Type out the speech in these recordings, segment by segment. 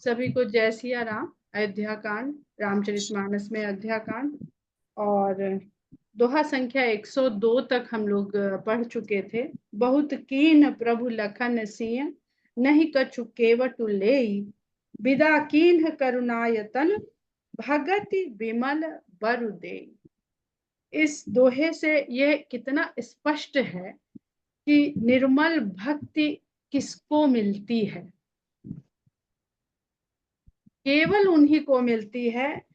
सभी को जय सिया राम। अयोध्या कांड, रामचरितमानस में अयोध्या कांड और दोहा संख्या 102 तक हम लोग पढ़ चुके थे। बहुत कीन प्रभु लखन सिंह, नहीं कछु केवटु लेई, विदा कीन्ह करुणायतन, भगति विमल बरु देई। इस दोहे से यह कितना स्पष्ट है कि निर्मल भक्ति किसको मिलती है। केवल उन्हीं को मिलती है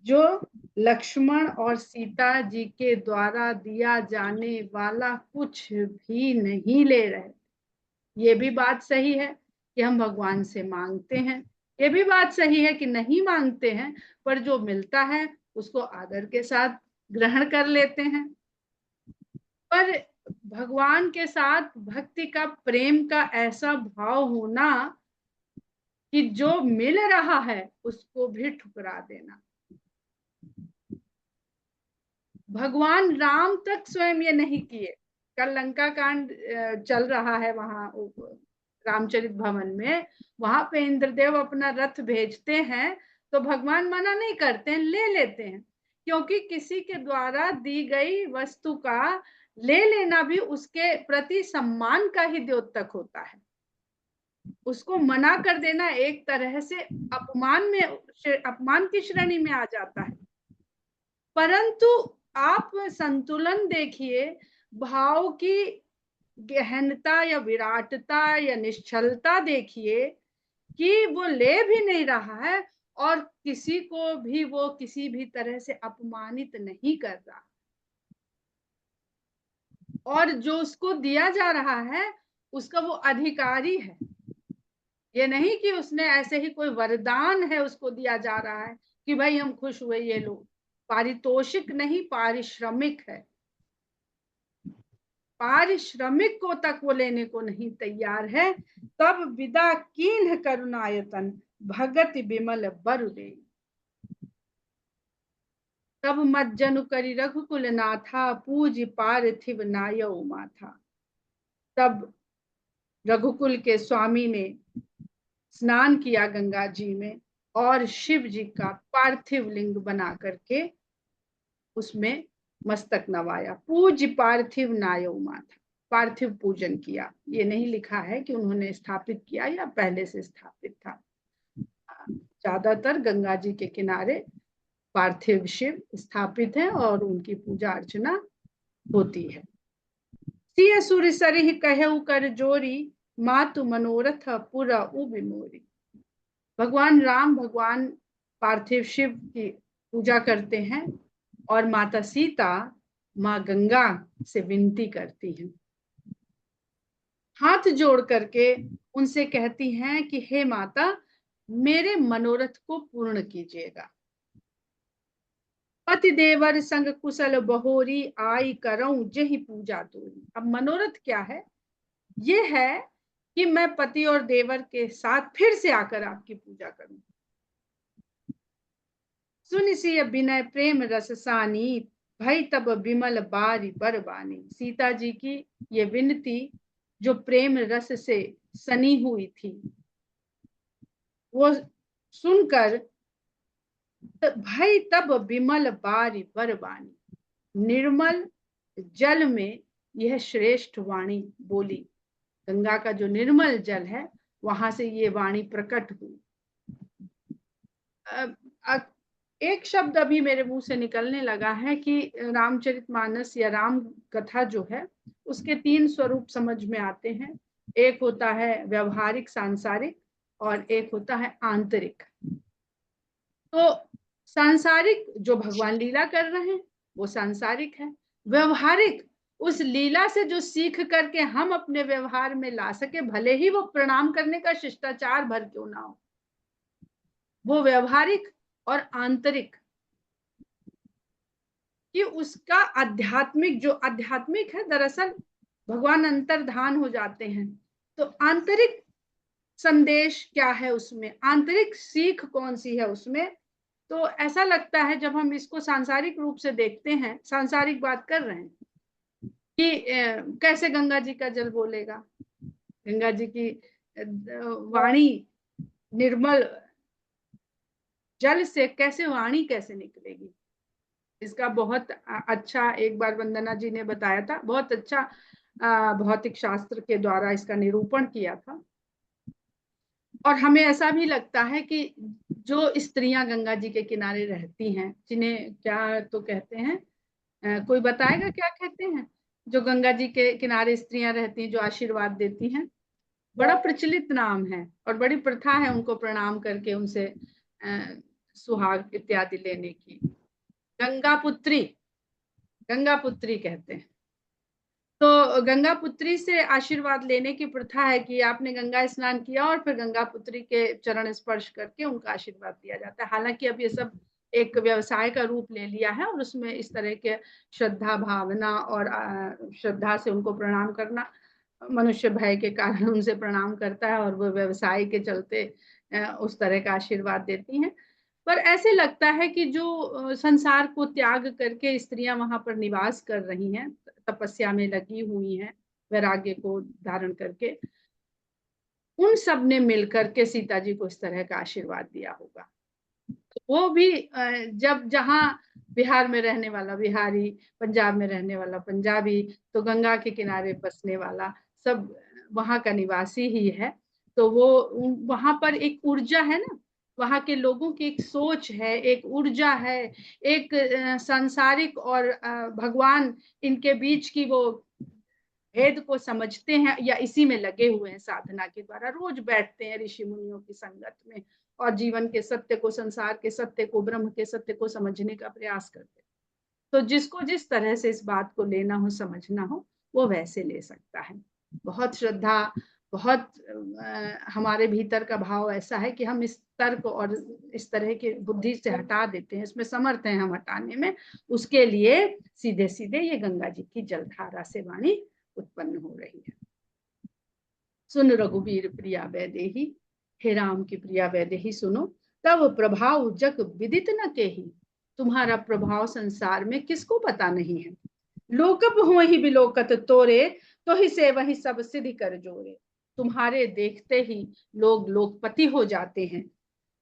जो लक्ष्मण और सीता जी के द्वारा दिया जाने वाला कुछ भी नहीं ले रहे। ये भी बात सही है कि हम भगवान से मांगते हैं, ये भी बात सही है कि नहीं मांगते हैं, पर जो मिलता है उसको आदर के साथ ग्रहण कर लेते हैं। पर भगवान के साथ भक्ति का, प्रेम का ऐसा भाव होना कि जो मिल रहा है उसको भी ठुकरा देना। भगवान राम तक स्वयं ये नहीं किए। कल लंका कांड चल रहा है वहां रामचरित भवन में, वहां पे इंद्रदेव अपना रथ भेजते हैं तो भगवान मना नहीं करते हैं, ले लेते हैं। क्योंकि किसी के द्वारा दी गई वस्तु का ले लेना भी उसके प्रति सम्मान का ही द्योतक होता है। उसको मना कर देना एक तरह से अपमान की श्रेणी में आ जाता है। परंतु आप संतुलन देखिए, भाव की गहनता या विराटता या निश्चलता देखिए कि वो ले भी नहीं रहा है और किसी को भी वो किसी भी तरह से अपमानित नहीं कर रहा, और जो उसको दिया जा रहा है उसका वो अधिकारी है। ये नहीं कि उसने ऐसे ही कोई वरदान है उसको दिया जा रहा है कि भाई हम खुश हुए ये लो। पारितोषिक नहीं, पारिश्रमिक है। पारिश्रमिक को तक वो लेने को नहीं तैयार है। तब विदा कीन्ह करुणायतन, भगति विमल बरु देई। तब मज्जनु करि रघुकुल नाथा, पूज पार्थिव नायौ माथा। तब रघुकुल के स्वामी ने स्नान किया गंगा जी में और शिव जी का पार्थिव लिंग बना करके उसमें मस्तक नवाया। पूज्य पार्थिव नायौ माथा, पार्थिव पूजन किया। ये नहीं लिखा है कि उन्होंने स्थापित किया या पहले से स्थापित था। ज्यादातर गंगा जी के किनारे पार्थिव शिव स्थापित है और उनकी पूजा अर्चना होती है। सिय सुर सरिह कहु कर जोरी, मातु मनोरथ पुरा उबिमोरी। भगवान राम, भगवान पार्थिव शिव की पूजा करते हैं और माता सीता माँ गंगा से विनती करती हैं, हाथ जोड़ करके उनसे कहती हैं कि हे माता, मेरे मनोरथ को पूर्ण कीजिएगा। पति देवर संग कुशल बहोरी, आई करऊं जेहि पूजा तोरी। अब मनोरथ क्या है? ये है कि मैं पति और देवर के साथ फिर से आकर आपकी पूजा करूं। सुनि सिय विनय प्रेम रस सानी, भई तब विमल बारी बरबानी। सीता जी की ये विनती जो प्रेम रस से सनी हुई थी, वो सुनकर भई तब विमल बारी बरबानी, निर्मल जल में यह श्रेष्ठ वाणी बोली। गंगा का जो निर्मल जल है वहां से ये वाणी प्रकट हुई। एक शब्द अभी मेरे मुंह से निकलने लगा है कि रामचरितमानस या राम कथा जो है उसके 3 स्वरूप समझ में आते हैं। एक होता है व्यवहारिक सांसारिक और एक होता है आंतरिक। तो सांसारिक जो भगवान लीला कर रहे हैं वो सांसारिक है। व्यवहारिक उस लीला से जो सीख करके हम अपने व्यवहार में ला सके, भले ही वो प्रणाम करने का शिष्टाचार भर क्यों ना हो, वो व्यवहारिक। और आंतरिक कि उसका आध्यात्मिक, जो आध्यात्मिक है दरअसल भगवान अंतर्धान हो जाते हैं। तो आंतरिक संदेश क्या है उसमें, आंतरिक सीख कौन सी है उसमें। तो ऐसा लगता है जब हम इसको सांसारिक रूप से देखते हैं, सांसारिक बात कर रहे हैं कि कैसे गंगा जी का जल बोलेगा, गंगा जी की वाणी निर्मल जल से कैसे वाणी कैसे निकलेगी। इसका बहुत अच्छा एक बार वंदना जी ने बताया था, बहुत अच्छा भौतिक शास्त्र के द्वारा इसका निरूपण किया था। और हमें ऐसा भी लगता है कि जो स्त्रियां गंगा जी के किनारे रहती हैं, जिन्हें क्या तो कहते हैं, कोई बताएगा क्या कहते हैं, जो गंगा जी के किनारे स्त्रियां रहती हैं, जो आशीर्वाद देती हैं, बड़ा प्रचलित नाम है और बड़ी प्रथा है उनको प्रणाम करके उनसे सुहाग इत्यादि लेने की। गंगा पुत्री, गंगा पुत्री कहते हैं। तो गंगा पुत्री से आशीर्वाद लेने की प्रथा है कि आपने गंगा स्नान किया और फिर गंगा पुत्री के चरण स्पर्श करके उनका आशीर्वाद दिया जाता है। हालांकि अब ये सब एक व्यवसाय का रूप ले लिया है और उसमें इस तरह के श्रद्धा भावना और श्रद्धा से उनको प्रणाम करना, मनुष्य भय के कारण उनसे प्रणाम करता है और वो व्यवसाय के चलते उस तरह का आशीर्वाद देती हैं। पर ऐसे लगता है कि जो संसार को त्याग करके स्त्रियां वहां पर निवास कर रही हैं, तपस्या में लगी हुई हैं, वैराग्य को धारण करके, उन सब ने मिलकर के सीता जी को इस तरह का आशीर्वाद दिया होगा। तो वो भी जब जहां बिहार में रहने वाला बिहारी, पंजाब में रहने वाला पंजाबी, तो गंगा के किनारे बसने वाला सब वहां का निवासी ही है। तो वो वहां पर एक ऊर्जा है ना, वहां के लोगों की एक सोच है, एक ऊर्जा है, एक सांसारिक और भगवान, इनके बीच की वो भेद को समझते हैं या इसी में लगे हुए हैं, साधना के द्वारा रोज बैठते हैं ऋषि मुनियों की संगत में और जीवन के सत्य को, संसार के सत्य को, ब्रह्म के सत्य को समझने का प्रयास करते हैं। तो जिसको जिस तरह से इस बात को लेना हो, समझना हो, वो वैसे ले सकता है। बहुत श्रद्धा, बहुत हमारे भीतर का भाव ऐसा है कि हम इस तर्क और इस तरह की बुद्धि से हटा देते हैं, इसमें समर्थ हैं हम हटाने में। उसके लिए सीधे सीधे ये गंगा जी की जलधारा से वाणी उत्पन्न हो रही है। सुन रघुवीर प्रिया वैदेही, हे राम की प्रिया वैदेही सुनो, तब प्रभाव जग विदित न केही। तुम्हारा प्रभाव संसार में किसको पता नहीं है। लोकप हो ही बिलोकत तोरे, तो ही से वही सब सिद्धि कर जोरे। तुम्हारे देखते ही लोग लोकपति हो जाते हैं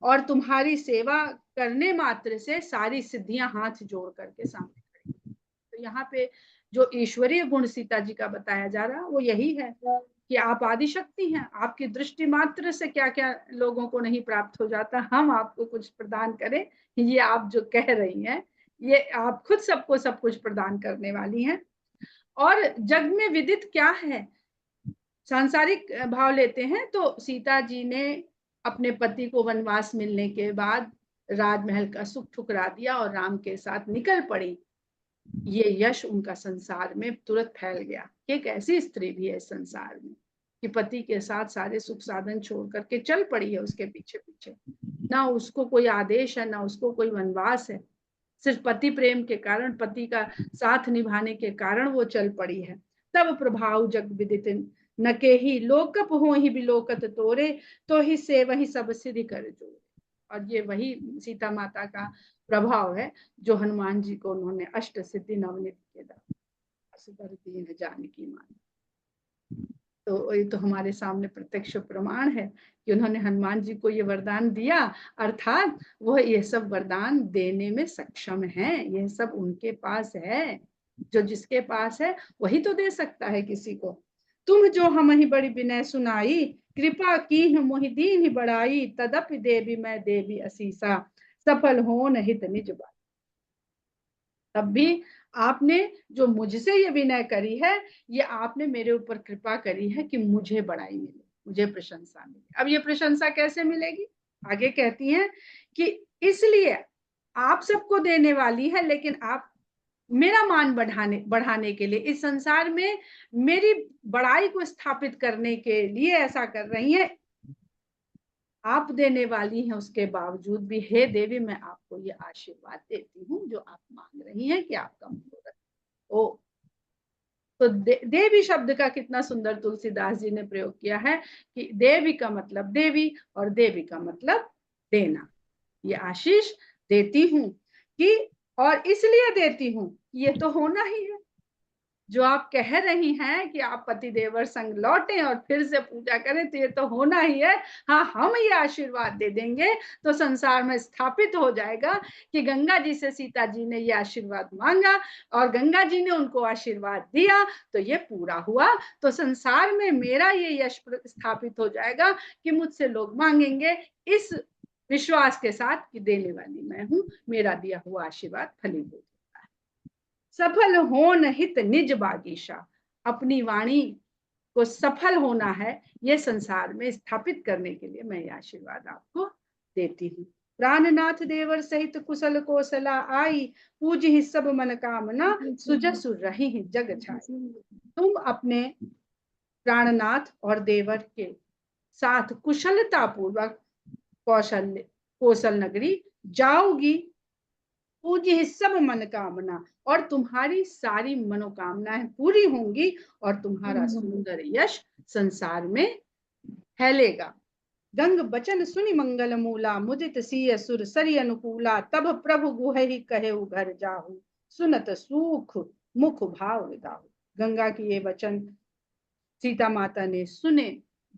और तुम्हारी सेवा करने मात्र से सारी सिद्धियां हाथ जोड़ करके सामने खड़ी। तो यहाँ पे जो ईश्वरीय गुण सीता जी का बताया जा रहा वो यही है कि आप आदि शक्ति हैं, आपकी दृष्टि मात्र से क्या क्या लोगों को नहीं प्राप्त हो जाता, हम आपको कुछ प्रदान करें, ये आप जो कह रही हैं, ये आप खुद सबको सब कुछ प्रदान करने वाली हैं। और जग में विदित क्या है, सांसारिक भाव लेते हैं तो सीता जी ने अपने पति को वनवास मिलने के बाद राजमहल का सुख ठुकरा दिया और राम के साथ निकल पड़ी। ये यश उनका संसार में तुरंत फैल गया कि एक ऐसी स्त्री भी है संसार में कि पति के साथ सारे सुख साधन छोड़ करके चल पड़ी है उसके पीछे पीछे। ना उसको कोई आदेश है, ना उसको कोई वनवास है, सिर्फ पति प्रेम के कारण, पति का साथ निभाने के कारण वो चल पड़ी है। तब प्रभाव जग विदित न के ही, लोकप हो ही बिलोकत तोरे, तो ही से वही सब सिद्धि कर जोरे। और ये वही सीता माता का प्रभाव है जो हनुमान जी को उन्होंने अष्ट सिद्धि नवनिधि के दान जानकी मान। तो ये तो हमारे सामने प्रत्यक्ष प्रमाण है कि उन्होंने हनुमान जी को ये वरदान दिया, अर्थात वह ये सब वरदान देने में सक्षम है, ये सब उनके पास है। जो जिसके पास है वही तो दे सकता है किसी को। तुम जो हम ही बड़ी विनय सुनाई, कृपा की मोहि दीन बढ़ाई, तदपि देवी मैं देवी असीसा, सफल हो हित निज बाई। तब भी आपने जो मुझसे ये विनय करी है, ये आपने मेरे ऊपर कृपा करी है कि मुझे बड़ाई मिले, मुझे प्रशंसा मिले। अब ये प्रशंसा कैसे मिलेगी, आगे कहती हैं कि इसलिए आप सबको देने वाली है, लेकिन आप मेरा मान बढ़ाने के लिए, इस संसार में मेरी बड़ाई को स्थापित करने के लिए ऐसा कर रही हैं। आप देने वाली हैं उसके बावजूद भी, हे देवी मैं आपको ये आशीर्वाद देती हूँ जो आप मांग रही हैं कि आपका मनोरथ हो। तो देवी शब्द का कितना सुंदर तुलसीदास जी ने प्रयोग किया है कि देवी का मतलब देवी और देवी का मतलब देना। ये आशीष देती हूँ कि, और इसलिए देती हूँ, ये तो होना ही है। जो आप कह रही हैं कि आप पति देवर संग लौटें और फिर से पूजा करें, तो ये तो होना ही है। हाँ, हम ये आशीर्वाद दे देंगे तो संसार में स्थापित हो जाएगा कि गंगा जी से सीता जी ने ये आशीर्वाद मांगा और गंगा जी ने उनको आशीर्वाद दिया, तो ये पूरा हुआ। तो संसार में मेरा ये यश स्थापित हो जाएगा कि मुझसे लोग मांगेंगे इस विश्वास के साथ कि देने वाली मैं हूं, मेरा दिया हुआ आशीर्वाद फलीभूत होता है। सफल होन हित निज बागीशा, अपनी वाणी को सफल होना है, ये संसार में स्थापित करने के लिए मैं ये आशीर्वाद आपको देती हूँ। प्राणनाथ देवर सहित कुशल कौशला आई, पूज ही सब मन कामना, सुजसुर रही जग छाई। तुम अपने प्राणनाथ और देवर के साथ कुशलता पूर्वक कौशल नगरी जाओगी, पूजी सब मनोकामना, और तुम्हारी सारी मनोकामनाएं पूरी होंगी और तुम्हारा सुंदर यश संसार में फैलेगा। गंग बचन सुनि मंगल मूला, मुदित सिय सुर सरि अनुकूला, तब प्रभु गुहि कहे घर जाहु, सुनत सुख मुख भाव विदाहु। गंगा की ये वचन सीता माता ने सुने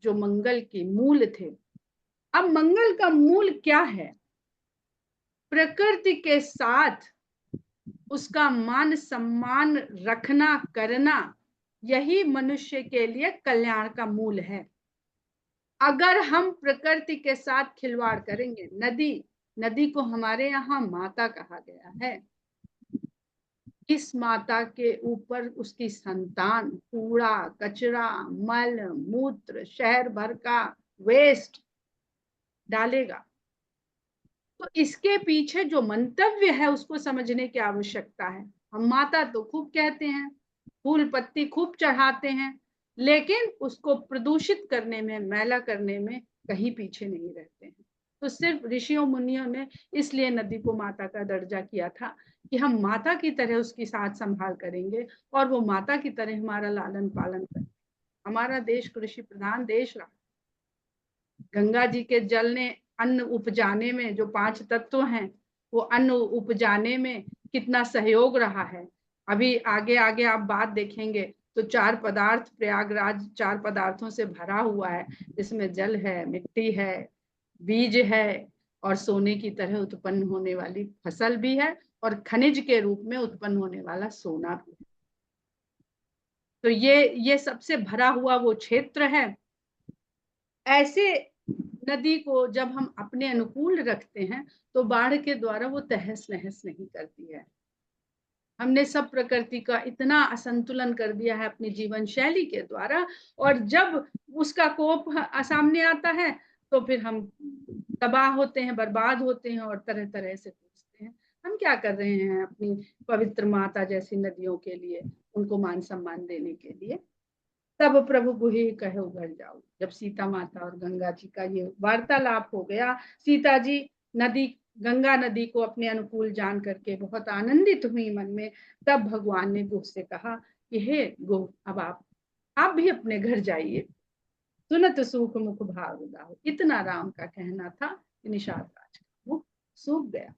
जो मंगल के मूल थे। अब मंगल का मूल क्या है? प्रकृति के साथ उसका मान सम्मान रखना करना, यही मनुष्य के लिए कल्याण का मूल है। अगर हम प्रकृति के साथ खिलवाड़ करेंगे, नदी को हमारे यहाँ माता कहा गया है, इस माता के ऊपर उसकी संतान कूड़ा कचरा मल मूत्र शहर भर का वेस्ट डालेगा, तो इसके पीछे जो मंतव्य है उसको समझने की आवश्यकता है। हम माता तो खूब कहते हैं, फूल पत्ती खूब चढ़ाते हैं, लेकिन उसको प्रदूषित करने में, मैला करने में कहीं पीछे नहीं रहते हैं। तो सिर्फ ऋषियों मुनियों ने इसलिए नदी को माता का दर्जा किया था कि हम माता की तरह उसकी साथ संभाल करेंगे और वो माता की तरह हमारा लालन पालन करेंगे। हमारा देश कृषि प्रधान देश रहा। गंगा जी के जल ने अन्न उपजाने में, जो 5 तत्व हैं, वो अन्न उपजाने में कितना सहयोग रहा है। अभी आगे आगे आप बात देखेंगे तो 4 पदार्थ, प्रयागराज 4 पदार्थों से भरा हुआ है, जिसमें जल है, मिट्टी है, बीज है और सोने की तरह उत्पन्न होने वाली फसल भी है और खनिज के रूप में उत्पन्न होने वाला सोना भी है। तो ये सबसे भरा हुआ वो क्षेत्र है। ऐसे नदी को जब हम अपने अनुकूल रखते हैं तो बाढ़ के द्वारा वो तहस नहस नहीं करती है। हमने सब प्रकृति का इतना असंतुलन कर दिया है अपनी जीवन शैली के द्वारा, और जब उसका कोप सामने आता है तो फिर हम तबाह होते हैं, बर्बाद होते हैं और तरह तरह से पूछते हैं हम क्या कर रहे हैं अपनी पवित्र माता जैसी नदियों के लिए, उनको मान सम्मान देने के लिए। तब प्रभु गुहि कहे उघर जाओ। जब सीता माता और गंगा जी का ये वार्तालाप हो गया, सीता जी गंगा नदी को अपने अनुकूल जान करके बहुत आनंदित हुई मन में। तब भगवान ने गुह से कहा कि हे गुह, अब आप भी अपने घर जाइए, सुनत सूख मुख भाग उदाहो। इतना राम का कहना था कि निषाद राज का मुख सूख गया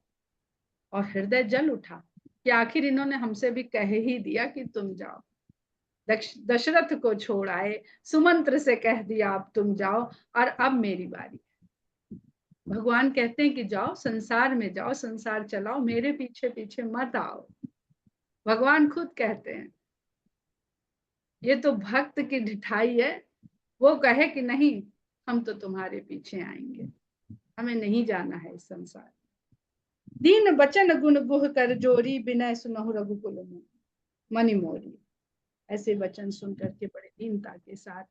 और हृदय जल उठा कि आखिर इन्होंने हमसे भी कह ही दिया कि तुम जाओ। दशरथ को छोड़ आए, सुमंत्र से कह दिया अब तुम जाओ और अब मेरी बारी। भगवान कहते हैं कि जाओ, संसार में जाओ, संसार चलाओ, मेरे पीछे पीछे मत आओ। भगवान खुद कहते हैं। ये तो भक्त की ढिठाई है, वो कहे कि नहीं, हम तो तुम्हारे पीछे आएंगे, हमें नहीं जाना है इस संसार। दीन बचन गुण गुह कर जोरी, बिनय सुनहु रघुकुल मनि मोरी। ऐसे वचन सुन करके बड़े दीनता के साथ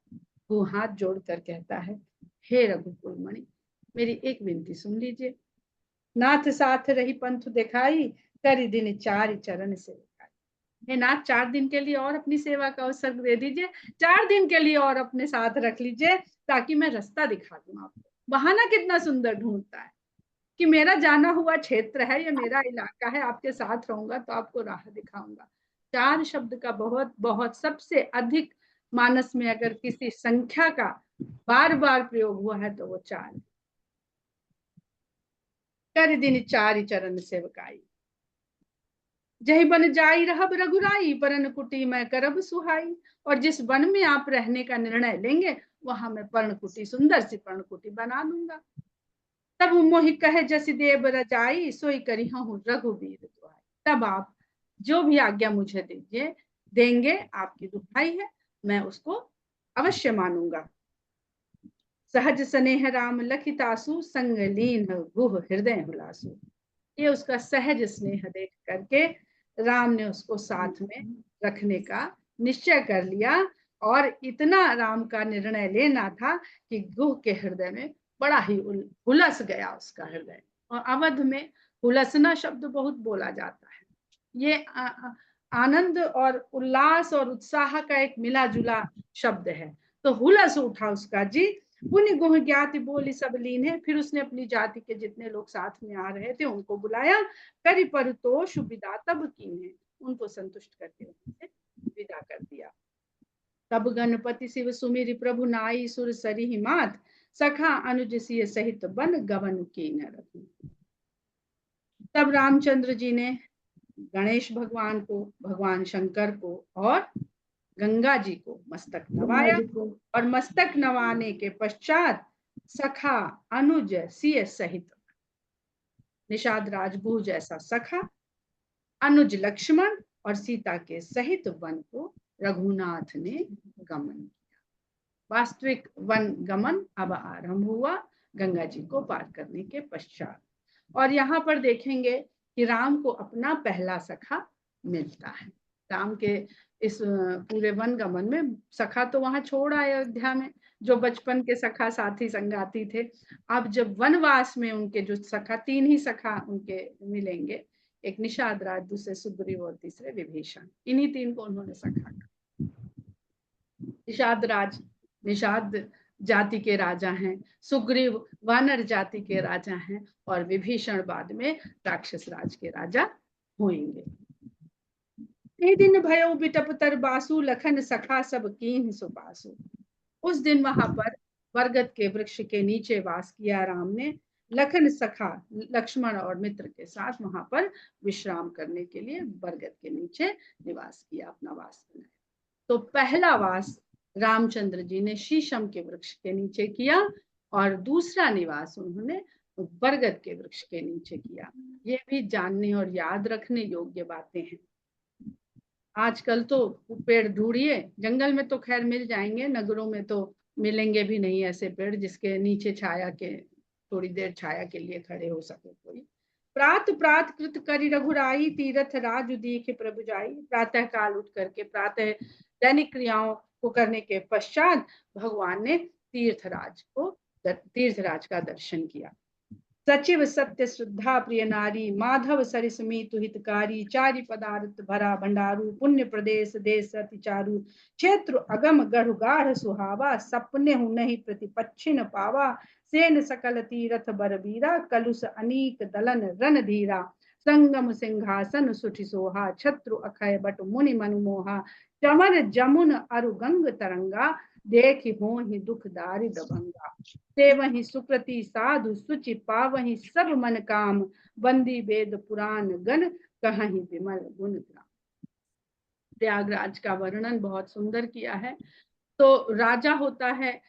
वो हाथ जोड़कर कहता है, हे रघुकुल मणि, मेरी एक विनती सुन लीजिए। नाथ साथ रही पंथ दिखाई, करी दिन 4 चरण से। हे नाथ, 4 दिन के लिए और अपनी सेवा का अवसर दे दीजिए, 4 दिन के लिए और अपने साथ रख लीजिए, ताकि मैं रास्ता दिखा दूं आपको। बहाना कितना सुंदर ढूंढता है कि मेरा जाना हुआ क्षेत्र है, ये मेरा इलाका है, आपके साथ रहूंगा तो आपको राह दिखाऊंगा। 4 शब्द का बहुत बहुत सबसे अधिक मानस में अगर किसी संख्या का बार बार प्रयोग हुआ है तो वो 4। कर दिन 4 चरण सेवकाई। जही बन जाई रहब रघुराई, परन कुटी मैं करब सुहाई। और जिस वन में आप रहने का निर्णय लेंगे वहां मैं पर्णकुटी, सुंदर सी पर्णकुटी बना दूंगा। तब मोहि कहे जसि देव रजाई, सोई करी हूँ रघुवीर दुआई। तब आप जो भी आज्ञा मुझे दीजिए देंगे, आपकी दुहाई है, मैं उसको अवश्य मानूंगा। सहज स्नेह राम लखितासु, संग लीन गुह हृदय हुलासु। ये उसका सहज स्नेह देख करके राम ने उसको साथ में रखने का निश्चय कर लिया। और इतना राम का निर्णय लेना था कि गुह के हृदय में बड़ा ही हुलस गया उसका हृदय। और अवध में हुलसना शब्द बहुत बोला जाता है। ये आनंद और उल्लास और उत्साह का एक मिला जुला शब्द है। तो हुलस उठा उसका जी। पुण्य गुह ज्ञाति बोली सब लीन है। फिर उसने अपनी जाति के जितने लोग साथ में आ रहे थे उनको बुलाया। करी परतोष विदा तब कीन है, उनको संतुष्ट करके उनसे विदा कर दिया। तब गणपति शिव सुमिरि प्रभु नाई, सुर सरिहि मात, सखा अनुज सिय सहित बन गवन कीन रखी। तब रामचंद्र जी ने गणेश भगवान को, भगवान शंकर को और गंगा जी को मस्तक नवाया। और मस्तक नवाने के पश्चात सखा अनुज सिय सहित, निषाद राजगुह जैसा सखा, अनुज लक्ष्मण और सीता के सहित वन को रघुनाथ ने गमन किया। वास्तविक वन गमन अब आरंभ हुआ गंगा जी को पार करने के पश्चात। और यहाँ पर देखेंगे कि राम को अपना पहला सखा मिलता है। राम के इस पूरे वन गमन में सखा तो वहां छोड़ आए अयोध्या में, जो बचपन के सखा साथी संगाती थे। अब जब वनवास में उनके जो सखा, 3 ही सखा उनके मिलेंगे, एक निषाद राज, दूसरे सुग्रीव और तीसरे विभीषण। इन्हीं 3 को उन्होंने सखा। निषाद राज निषाद जाति के राजा हैं, सुग्रीव वानर जाति के राजा हैं और विभीषण बाद में राक्षस राज के राजा होंगे। ते दिन भयो बिटप तर बासु, लखन सखा सब कीन्ह सुपासु। उस दिन वहां पर बरगद के वृक्ष के नीचे वास किया राम ने। लखन सखा लक्ष्मण और मित्र के साथ वहां पर विश्राम करने के लिए बरगद के नीचे निवास किया, अपना वास बनाया। तो पहला वास रामचंद्र जी ने शीशम के वृक्ष के नीचे किया और दूसरा निवास उन्होंने बरगद के वृक्ष के नीचे किया। ये भी जानने और याद रखने योग्य बातें हैं। आजकल तो पेड़ ढूंढिए, जंगल में तो खैर मिल जाएंगे, नगरों में तो मिलेंगे भी नहीं ऐसे पेड़ जिसके नीचे छाया के, थोड़ी देर छाया के लिए खड़े हो सके कोई। प्रात प्रात कृत करी रघुराई, तीरथ राज दीख प्रभु जाई। प्रातः काल उठ करके, प्रातः दैनिक क्रियाओं को करने के पश्चात भगवान ने तीर्थराज का दर्शन किया। सचिव सत्य श्रद्धा प्रिय नारी, माधव सरिस मीतु हितकारी। चारि पदार्थ भरा भंडारू, पुण्य प्रदेश देश अति चारु। क्षेत्र अगम गढ़ गाढ़ सुहावा, सपने हूँ नहीं प्रतिपच्छिन पावा। सेन सकल तीरथ बरबीरा, कलुष अनीक दलन रन धीरा। संगम सिंहासन सुठि सोहा, छत्रु अखय बट मुनि मनमोहा। चमर जमुन अरु गंग तरंगा, देखि होहि दुख दारि दबंगा। ते वही सुकृति साधु सुचि पावहि सब मन काम, बंदी वेद पुराण गण कहीं विमल गुण ग्राम। प्रयागराज का वर्णन बहुत सुंदर किया है। तो राजा होता है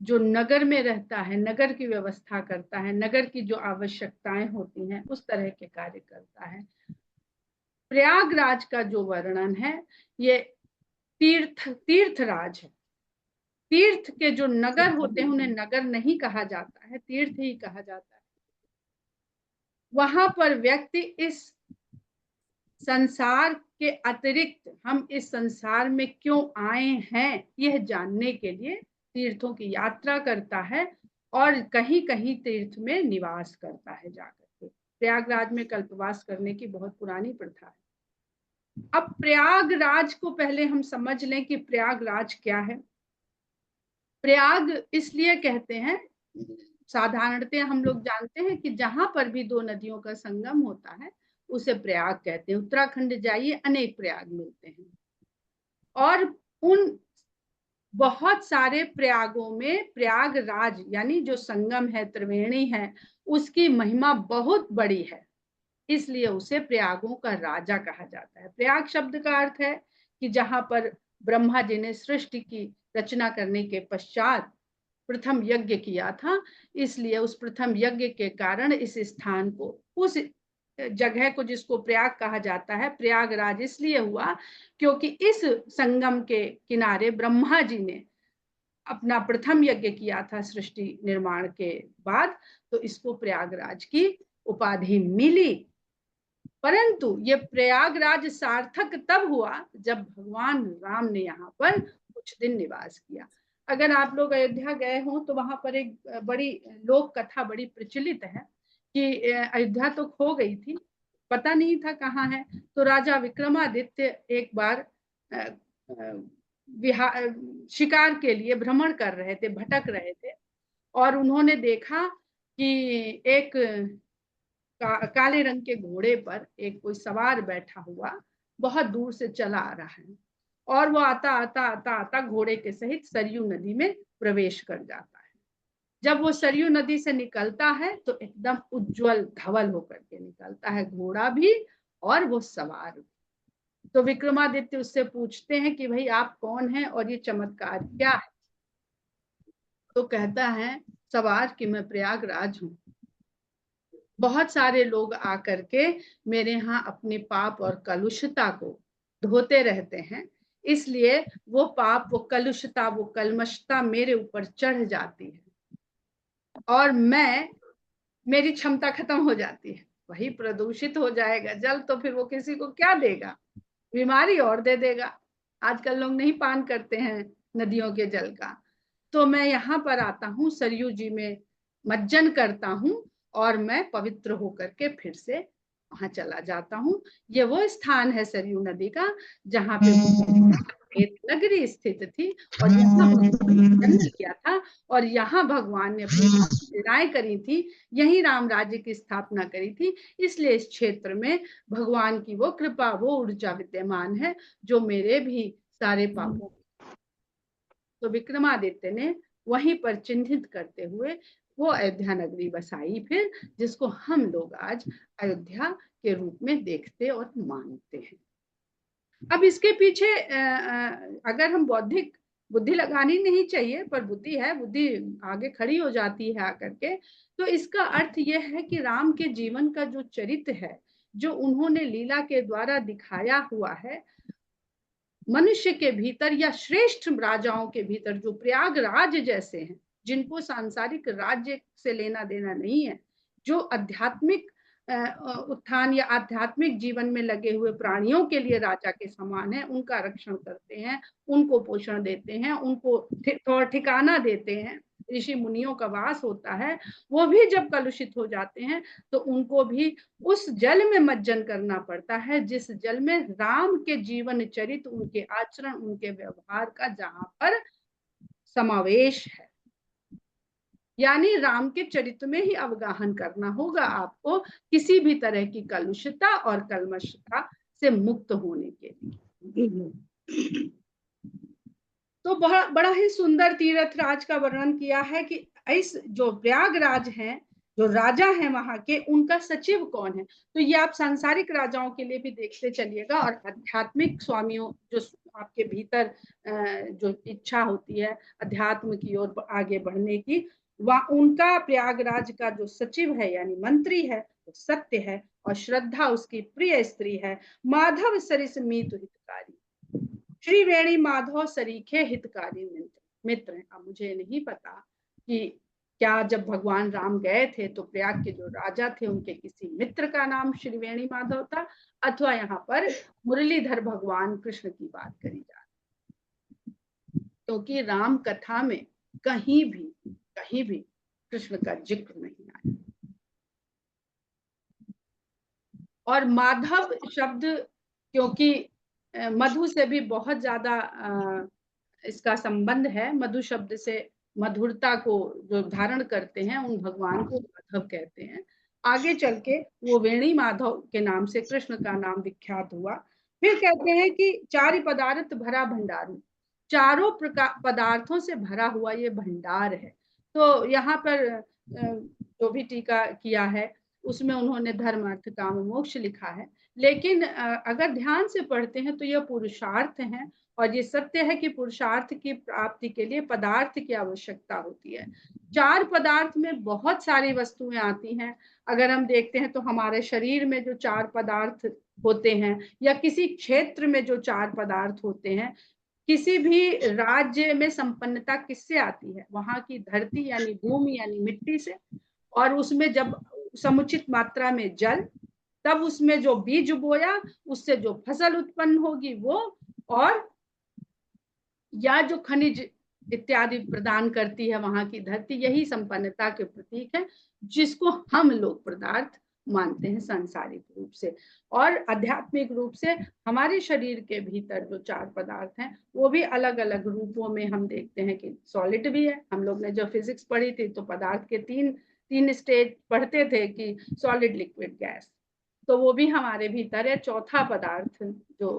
जो नगर में रहता है, नगर की व्यवस्था करता है, नगर की जो आवश्यकताएं होती हैं उस तरह के कार्य करता है। प्रयागराज का जो वर्णन है ये तीर्थराज है। तीर्थ के जो नगर होते हैं उन्हें नगर नहीं कहा जाता है, तीर्थ ही कहा जाता है। वहां पर व्यक्ति इस संसार के अतिरिक्त हम इस संसार में क्यों आए हैं यह जानने के लिए तीर्थों की यात्रा करता है और कहीं कहीं तीर्थ में निवास करता है जाकर के। प्रयागराज में कल्पवास करने की बहुत पुरानी प्रथा है। अब प्रयागराज को पहले हम समझ लें कि प्रयागराज क्या है। प्रयाग इसलिए कहते हैं, साधारणतः हम लोग जानते हैं कि जहां पर भी 2 नदियों का संगम होता है उसे प्रयाग कहते हैं। उत्तराखंड जाइए, अनेक प्रयाग मिलते हैं और उन बहुत सारे प्रयागों में प्रयागराज यानी जो संगम है, त्रिवेणी है, उसकी महिमा बहुत बड़ी है। इसलिए उसे प्रयागों का राजा कहा जाता है। प्रयाग शब्द का अर्थ है कि जहां पर ब्रह्मा जी ने सृष्टि की रचना करने के पश्चात प्रथम यज्ञ किया था, इसलिए उस प्रथम यज्ञ के कारण इस स्थान को, उस जगह को जिसको प्रयाग कहा जाता है, प्रयागराज इसलिए हुआ क्योंकि इस संगम के किनारे ब्रह्मा जी ने अपना प्रथम यज्ञ किया था सृष्टि निर्माण के बाद, तो इसको प्रयागराज की उपाधि मिली। परंतु ये प्रयागराज सार्थक तब हुआ जब भगवान राम ने यहाँ पर कुछ दिन निवास किया। अगर आप लोग अयोध्या गए हो तो वहां पर एक बड़ी लोक कथा बड़ी प्रचलित है कि अयोध्या तो खो गई थी, पता नहीं था कहाँ है। तो राजा विक्रमादित्य एक बार शिकार के लिए भ्रमण कर रहे थे, भटक रहे थे, और उन्होंने देखा कि एक काले रंग के घोड़े पर एक कोई सवार बैठा हुआ बहुत दूर से चला आ रहा है, और वो आता आता आता आता घोड़े के सहित सरयू नदी में प्रवेश कर जाता है। जब वो सरयू नदी से निकलता है तो एकदम उज्जवल धवल होकर के निकलता है, घोड़ा भी और वो सवार भी। तो विक्रमादित्य उससे पूछते हैं कि भाई आप कौन हैं और ये चमत्कार क्या है? तो कहता है सवार कि मैं प्रयागराज हूँ, बहुत सारे लोग आकर के मेरे यहाँ अपने पाप और कलुषता को धोते रहते हैं, इसलिए वो पाप, वो कलुषता, वो कलमशता मेरे ऊपर चढ़ जाती है और मेरी क्षमता खत्म हो जाती है। वही प्रदूषित हो जाएगा जल तो फिर वो किसी को क्या देगा, बीमारी और दे देगा। आजकल लोग नहीं पान करते हैं नदियों के जल का। तो मैं यहाँ पर आता हूँ, सरयू जी में मज्जन करता हूँ और मैं पवित्र होकर के फिर से वहां चला जाता हूँ। ये वो स्थान है सरयू नदी का जहाँ पे नगरी स्थित थी और यहाँ जन्म किया था, और यहाँ भगवान ने अपनी लीलाएं करी थी, यही राम राज्य की स्थापना करी थी। इसलिए इस क्षेत्र में भगवान की वो कृपा, वो ऊर्जा विद्यमान है जो मेरे भी सारे पापों। तो विक्रमादित्य ने वहीं पर चिन्हित करते हुए वो अयोध्या नगरी बसाई फिर, जिसको हम लोग आज अयोध्या के रूप में देखते और मानते हैं। अब इसके पीछे अगर हम बौद्धिक बुद्धि लगानी नहीं चाहिए, पर बुद्धि है, बुद्धि आगे खड़ी हो जाती है आकर के। तो इसका अर्थ यह है कि राम के जीवन का जो चरित्र है, जो उन्होंने लीला के द्वारा दिखाया हुआ है, मनुष्य के भीतर या श्रेष्ठ राजाओं के भीतर जो प्रयागराज जैसे हैं, जिनको सांसारिक राज्य से लेना देना नहीं है, जो आध्यात्मिक उत्थान या आध्यात्मिक जीवन में लगे हुए प्राणियों के लिए राजा के समान है, उनका रक्षण करते हैं, उनको पोषण देते हैं, उनको ठिकाना देते हैं, ऋषि मुनियों का वास होता है, वो भी जब कलुषित हो जाते हैं तो उनको भी उस जल में मज्जन करना पड़ता है जिस जल में राम के जीवन चरित्र, उनके आचरण, उनके व्यवहार का जहां पर समावेश है। यानी राम के चरित्र में ही अवगाहन करना होगा आपको किसी भी तरह की कलुषता और कलमशता से मुक्त होने के लिए। तो बड़ा ही सुंदर तीर्थ राज का वर्णन किया है कि इस जो प्रयागराज है, जो राजा है वहां के, उनका सचिव कौन है। तो ये आप सांसारिक राजाओं के लिए भी देखते चलिएगा, और आध्यात्मिक स्वामियों जो आपके भीतर जो इच्छा होती है अध्यात्म की ओर आगे बढ़ने की, वह उनका प्रयागराज का जो सचिव है यानी मंत्री है वो सत्य है, और श्रद्धा उसकी प्रिय स्त्री है, माधव सरिस मीत हितकारी, श्री वेणी माधव सरीखे हितकारी मित्र हैं। अब मुझे नहीं पता कि क्या जब भगवान राम गए थे तो प्रयाग के जो राजा थे उनके किसी मित्र का नाम श्री वेणी माधव था, अथवा यहाँ पर मुरलीधर भगवान कृष्ण की बात करी जा रही, क्योंकि राम कथा में कहीं भी कृष्ण का जिक्र नहीं आया। और माधव शब्द, क्योंकि मधु से भी बहुत ज्यादा इसका संबंध है, मधु शब्द से मधुरता को जो धारण करते हैं उन भगवान को माधव कहते हैं। आगे चल के वो वेणी माधव के नाम से कृष्ण का नाम विख्यात हुआ। फिर कहते हैं कि चारि पदार्थ भरा भंडारू, चारों प्रकार पदार्थों से भरा हुआ ये भंडार है। तो यहाँ पर जो भी टीका किया है उसमें उन्होंने धर्म अर्थ काम मोक्ष लिखा है। लेकिन अगर ध्यान से पढ़ते हैं तो यह पुरुषार्थ है, और ये सत्य है कि पुरुषार्थ की प्राप्ति के लिए पदार्थ की आवश्यकता होती है। चार पदार्थ में बहुत सारी वस्तुएं आती हैं। अगर हम देखते हैं तो हमारे शरीर में जो चार पदार्थ होते हैं, या किसी क्षेत्र में जो चार पदार्थ होते हैं, किसी भी राज्य में संपन्नता किससे आती है? वहां की धरती यानी भूमि यानी मिट्टी से। और उसमें जब समुचित मात्रा में जल, तब उसमें जो बीज बोया उससे जो फसल उत्पन्न होगी वो, और या जो खनिज इत्यादि प्रदान करती है वहां की धरती, यही संपन्नता के प्रतीक है, जिसको हम लोग पदार्थ मानते हैं सांसारिक रूप से। और आध्यात्मिक रूप से हमारे शरीर के भीतर जो चार पदार्थ हैं वो भी अलग अलग रूपों में हम देखते हैं कि सॉलिड भी है। हम लोग ने जो फिजिक्स पढ़ी थी तो पदार्थ के तीन स्टेज पढ़ते थे कि सॉलिड, लिक्विड, गैस, तो वो भी हमारे भीतर है। चौथा पदार्थ जो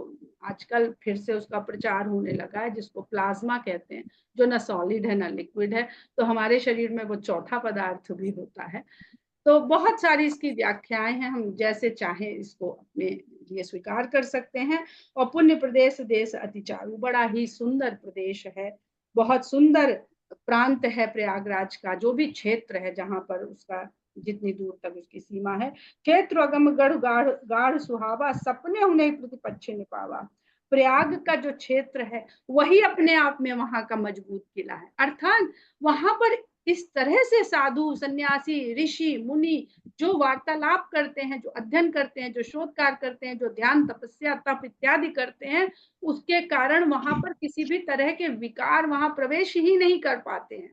आजकल फिर से उसका प्रचार होने लगा है, जिसको प्लाज्मा कहते हैं, जो ना सॉलिड है ना लिक्विड है, तो हमारे शरीर में वो चौथा पदार्थ भी होता है। तो बहुत सारी इसकी व्याख्याएं हैं, हम जैसे चाहें इसको अपने लिए स्वीकार कर सकते हैं। और पुण्य प्रदेश देश अति चारु, बड़ा ही सुंदर प्रदेश है, बहुत सुंदर प्रांत है प्रयागराज का, जो भी क्षेत्र है जहां पर उसका जितनी दूर तक उसकी सीमा है। क्षेत्र अगम गढ़ गाढ़ गाढ़ सुहावा, सपने उन्हें प्रतिपक्षे निपावा। प्रयाग का जो क्षेत्र है वही अपने आप में वहां का मजबूत किला है। अर्थात वहां पर इस तरह से साधु, सन्यासी, ऋषि, मुनि जो वार्तालाप करते हैं, जो अध्ययन करते हैं, जो शोध कार्य करते हैं, जो ध्यान, तपस्या, तप इत्यादि करते हैं, उसके कारण वहां पर किसी भी तरह के विकार वहां प्रवेश ही नहीं कर पाते हैं।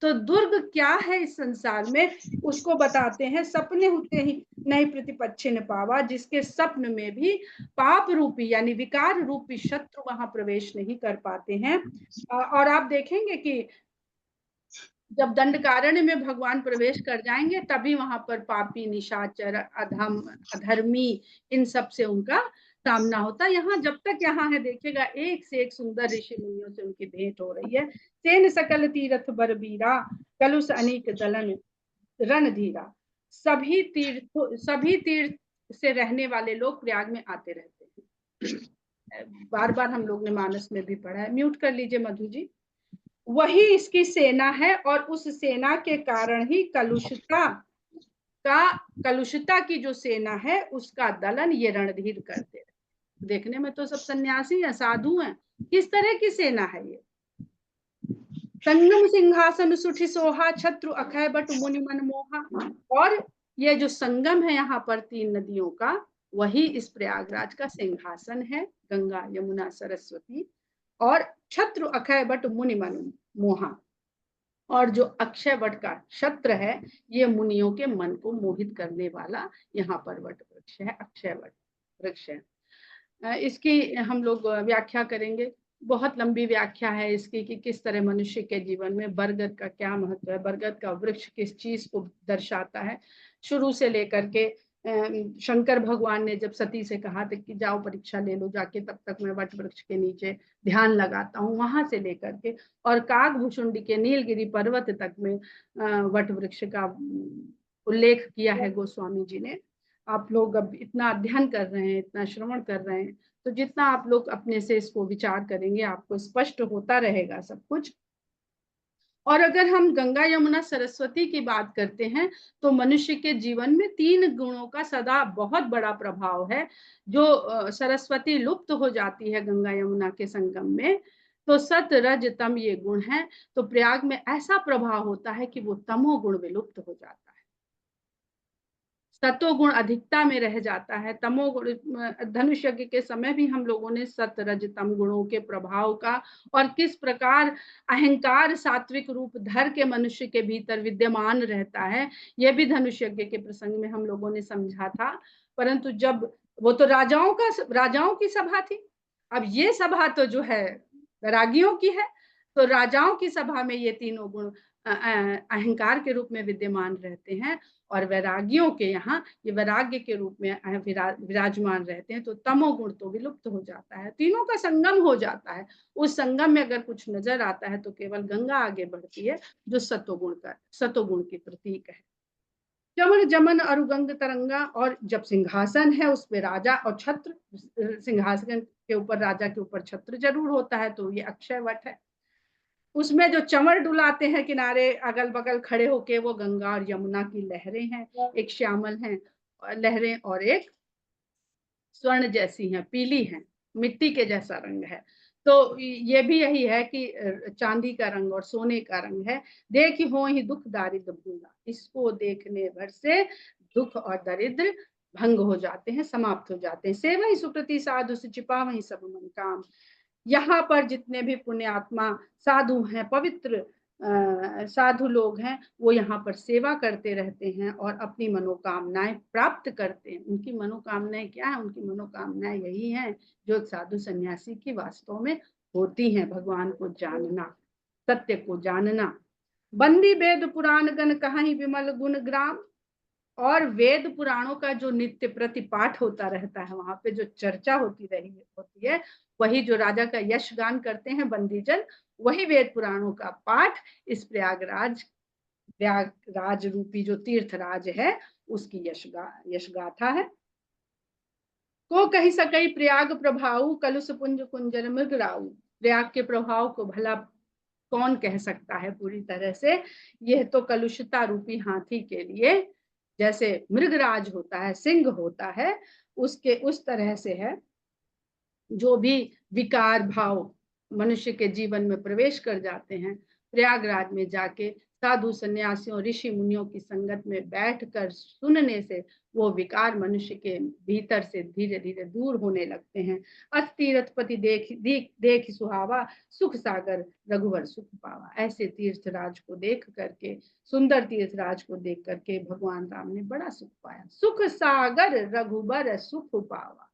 तो दुर्ग क्या है इस संसार में, उसको बताते हैं। सपने होते ही नहीं प्रतिपक्षे पावा, जिसके स्वप्न में भी पाप रूपी यानी विकार रूपी शत्रु वहां प्रवेश नहीं कर पाते हैं। और आप देखेंगे कि जब दंडकारण्य में भगवान प्रवेश कर जाएंगे तभी वहां पर पापी, निशाचर, अधम, अधर्मी, इन सब से उनका सामना होता है। यहाँ जब तक यहाँ है देखिएगा, एक से एक सुंदर ऋषि मुनियों से उनकी भेंट हो रही है। सेन सकल तीरथ बरबीरा, कलुष अनेक दलन रणधीरा। सभी तीर्थ से रहने वाले लोग प्रयाग में आते रहते हैं। बार बार हम लोग ने मानस में भी पढ़ा है। म्यूट कर लीजिए मधु जी। वही इसकी सेना है, और उस सेना के कारण ही कलुषता की जो सेना है उसका दलन ये रणधीर करते हैं। देखने में तो सब सन्यासी हैं, साधु हैं, किस तरह की सेना है ये? संगम सिंहासन सुठी सोहा, छत्रु अखय बट मुनि मन मोहा। और ये जो संगम है यहाँ पर तीन नदियों का, वही इस प्रयागराज का सिंहासन है, गंगा, यमुना, सरस्वती। और छत्रु अक्षय वट मुनि मन मोहा, और जो अक्षय वट का छत्र है ये मुनियों के मन को मोहित करने वाला यहाँ पर वट वृक्ष है, अक्षय वट वृक्ष है। इसकी हम लोग व्याख्या करेंगे, बहुत लंबी व्याख्या है इसकी कि किस तरह मनुष्य के जीवन में बरगद का क्या महत्व है, बरगद का वृक्ष किस चीज को दर्शाता है। शुरू से लेकर के शंकर भगवान ने जब सती से कहा था कि जाओ परीक्षा ले लो जाके, तब तक मैं वट वृक्ष के नीचे ध्यान लगाता हूँ, वहां से लेकर के और काकभूषुंडी के नीलगिरी पर्वत तक में वट वृक्ष का उल्लेख किया है गोस्वामी जी ने। आप लोग अब इतना अध्ययन कर रहे हैं, इतना श्रवण कर रहे हैं, तो जितना आप लोग अपने से इसको विचार करेंगे आपको स्पष्ट होता रहेगा सब कुछ। और अगर हम गंगा, यमुना, सरस्वती की बात करते हैं तो मनुष्य के जीवन में तीन गुणों का सदा बहुत बड़ा प्रभाव है। जो सरस्वती लुप्त हो जाती है गंगा यमुना के संगम में, तो सत, रज, तम ये गुण हैं, तो प्रयाग में ऐसा प्रभाव होता है कि वो तमोगुण विलुप्त हो जाता है, सतोगुण अधिकता में रह जाता है। तमोगुण, धनुष यज्ञ के समय भी हम लोगों ने सत, रज, तम गुणों के प्रभाव का और किस प्रकार अहंकार सात्विक रूप धर के मनुष्य के भीतर विद्यमान रहता है, यह भी धनुष यज्ञ के प्रसंग में हम लोगों ने समझा था। परंतु जब वो तो राजाओं की सभा थी, अब ये सभा तो जो है रागियों की है, तो राजाओं की सभा में ये तीनों गुण अहंकार के रूप में विद्यमान रहते हैं, और वैरागियों के यहाँ ये वैराग्य के रूप में विराजमान रहते हैं। तो तमोगुण तो विलुप्त हो जाता है, तीनों का संगम हो जाता है। उस संगम में अगर कुछ नजर आता है तो केवल गंगा आगे बढ़ती है, जो सतोगुण की प्रतीक है। चमन जमन अरुगंग तरंगा, और जब सिंहासन है उस पे राजा और छत्र, सिंहासन के ऊपर राजा के ऊपर छत्र जरूर होता है, तो ये अक्षय वट है। उसमें जो चंवर डुलाते हैं किनारे अगल बगल खड़े होके, वो गंगा और यमुना की लहरें हैं, एक श्यामल हैं लहरें और एक स्वर्ण जैसी हैं, पीली हैं, मिट्टी के जैसा रंग है। तो ये भी यही है कि चांदी का रंग और सोने का रंग है। देखी हो ही दुख दारिद्र भूला, इसको देखने भर से दुख और दरिद्र भंग हो जाते हैं, समाप्त हो जाते हैं। से वही सुकृति साधु से छिपा वही सब मन काम। यहाँ पर जितने भी पुण्यात्मा साधु हैं, पवित्र साधु लोग हैं, वो यहाँ पर सेवा करते रहते हैं और अपनी मनोकामनाएं प्राप्त करते हैं। उनकी मनोकामनाएं क्या है? उनकी मनोकामनाएं यही हैं जो साधु सन्यासी की वास्तव में होती हैं, भगवान को जानना, सत्य को जानना। बंदी वेद पुराण गण कहीं विमल गुण ग्राम, और वेद पुराणों का जो नित्य प्रतिपाठ होता रहता है, वहां पे जो चर्चा होती है, वही जो राजा का यश गान करते हैं बंदीजन, वही वेद पुराणों का पाठ इस प्रयागराज रूपी जो तीर्थराज है उसकी यश गाथा है। को कही सकई प्रयाग प्रभाव, कलुष पुंज कुंजर मृगराऊ। प्रयाग के प्रभाव को भला कौन कह सकता है पूरी तरह से? यह तो कलुषता रूपी हाथी के लिए जैसे मृगराज होता है, सिंह होता है, उसके उस तरह से है। जो भी विकार भाव मनुष्य के जीवन में प्रवेश कर जाते हैं, प्रयागराज में जाके साधु संन्यासियों ऋषि मुनियों की संगत में बैठकर सुनने से वो विकार मनुष्य के भीतर से धीरे धीरे दूर होने लगते हैं। अस्थीरथपति देख सुहावा, सुख सागर रघुवर सुख पावा। ऐसे तीर्थराज को देख करके, सुंदर तीर्थराज को देख करके भगवान राम ने बड़ा सुख पाया। सुख सागर रघुबर सुख पावा,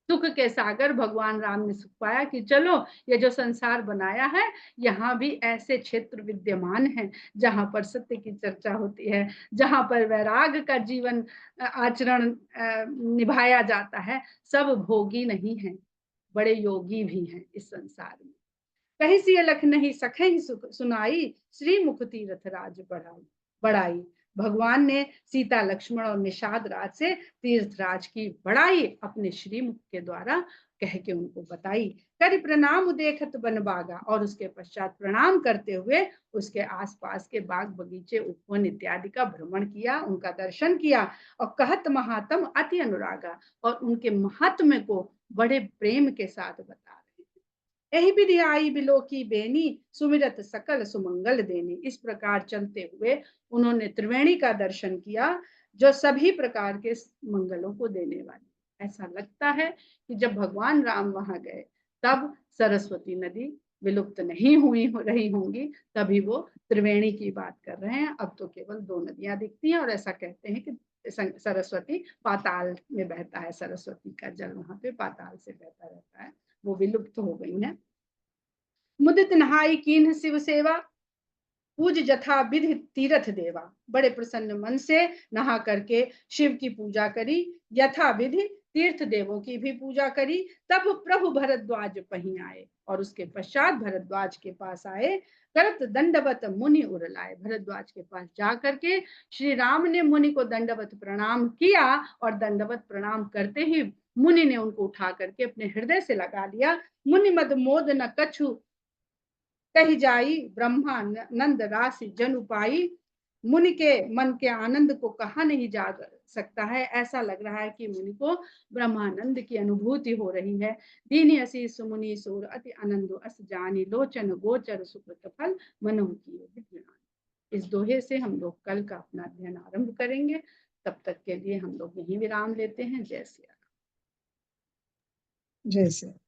सुख के सागर भगवान राम ने सुख पाया कि चलो ये जो संसार बनाया है, यहाँ भी ऐसे क्षेत्र विद्यमान हैं जहाँ पर सत्य की चर्चा होती है, जहाँ पर वैराग का जीवन आचरण निभाया जाता है। सब भोगी नहीं हैं, बड़े योगी भी हैं इस संसार में। कहीं सी अलख नहीं सखे ही सुनाई, श्री मुख तीरथ राज बढ़ाई। भगवान ने सीता लक्ष्मण और निषाद राज से तीर्थराज की बड़ाई अपने श्रीमुख के द्वारा कह के उनको बताई। कर प्रणाम देखत बन बागा, और उसके पश्चात प्रणाम करते हुए उसके आसपास के बाग बगीचे उपवन इत्यादि का भ्रमण किया, उनका दर्शन किया। और कहत महात्म अति अनुरागा, और उनके महात्म्य को बड़े प्रेम के साथ बता। यही विधि आई बिलो की बेनी, सुमिरत सकल सुमंगल देनी। इस प्रकार चलते हुए उन्होंने त्रिवेणी का दर्शन किया, जो सभी प्रकार के मंगलों को देने वाली। ऐसा लगता है कि जब भगवान राम वहां गए तब सरस्वती नदी विलुप्त नहीं हुई रही होंगी, तभी वो त्रिवेणी की बात कर रहे हैं। अब तो केवल 2 नदियां दिखती हैं, और ऐसा कहते हैं कि सरस्वती पाताल में बहता है, सरस्वती का जल वहां पे पाताल से बहता रहता है, वो विलुप्त हो गई है। मुदित नहाई कीन्ह शिव सेवा, पूज जथा विधि तीरथ देवा। बड़े प्रसन्न मन से नहा करके शिव की पूजा करी, यथा विधि तीर्थ देवों की भी पूजा करी। तब प्रभु भरद्वाज पही आए, और उसके पश्चात भरद्वाज के पास आए। करत दंडवत मुनि उरलाए, भरद्वाज के पास जा करके श्री राम ने मुनि को दंडवत प्रणाम किया, और दंडवत प्रणाम करते ही मुनि ने उनको उठा करके अपने हृदय से लगा लिया। मुनि मद मोद न कछु कही जाई, ब्रह्मानंद राशि जन उपाई। मुनि के मन के आनंद को कहा नहीं जा सकता है। ऐसा लग रहा है कि मुनि को ब्रह्मानंद की अनुभूति हो रही है। दीनी असी सुमुनि सूर अति आनंद अस जानी, लोचन गोचर सुकृत फल मनु की। इस दोहे से हम लोग कल का अपना अध्ययन आरंभ करेंगे। तब तक के लिए हम लोग यहीं विराम लेते हैं। जय श्री राम। जय श्री राम।